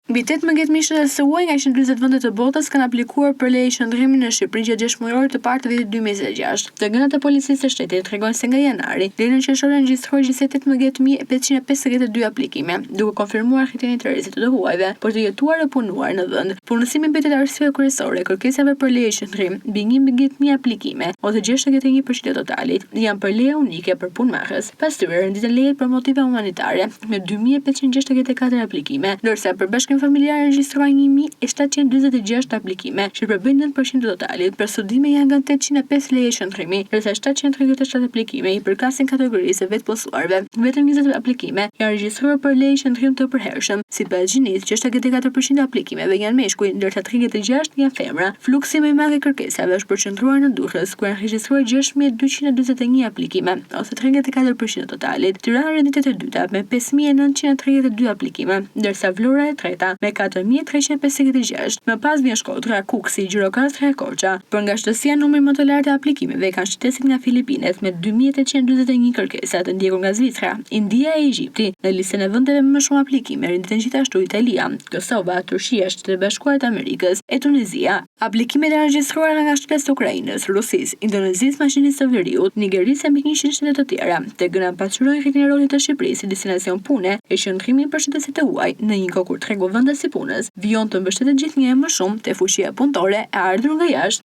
Mbi 18 mishët e SUA nga 140 vende të botës kanë aplikuar për leje qëndrimi në Shqipëri gjatë 6 muajorë të parë të vitit 2026. Të dhënat e policisë së shtetit tregojnë se nga janari deri në qershor regjistruar gjithsej 18.552 aplikime, duke konfirmuar arritjen e interesit të huajve për të jetuar e punuar në vend. Punësimi mbetet arsye kryesore e kërkesave për leje qëndrim, mbi 11.000 aplikime, ose 61% e totalit, janë për leje unike për punëmarrës. Pas tyre renditen lejet për motive humanitare me 2.564 aplikime, ndërsa për bashkim familjar regjistruan 1.746 aplikime, që përbëjnë 9% të totalit. Për studime janë nga 805 leje qëndrimi, ndërsa 737 aplikime i përkasin kategorisë vetë posuarve. Vetëm 20 aplikime janë regjistruar për leje qëndrim të përhershëm. Sipas gjinit, 64% e aplikimeve janë meshkuj, ndërsa 36 janë femra. Fluksi më i madh i kërkesave është përqendruar në Durrës, ku janë regjistruar 6.241 aplikime, ose 34% të totalit. Tirana renditet e dyta me 5.932 aplikime, ndërsa Vlora e treta me 4.356. Më pas vjen Shkodra, Kuksi, Gjirokastra e Korça. Për nga shtësia numri më të lartë të aplikimeve kanë shtesit nga Filipinet me 2.841 kërkesa, të ndjekur nga Zvicra, India e Egjipti. Në listën e vendeve me më shumë aplikime renditen gjithashtu Italia, Kosova, Turqia, Shtetet e Bashkuara të Amerikës e Tunizia. Aplikimet e regjistruara nga shtetet e Ukrainës, Rusisë, Indonezisë, Maqedonisë së Veriut, Nigerisë e mbi 100 shtete të tjera. Të gëna pasqyrojnë rritjen e rolit të Shqipërisë si destinacion pune e qëndrimi për shëndetit e huaj në një kohë kur tregu vendas si punës vijon të mbështetet gjithnjë më shumë te fuqia punëtore e ardhur nga jashtë.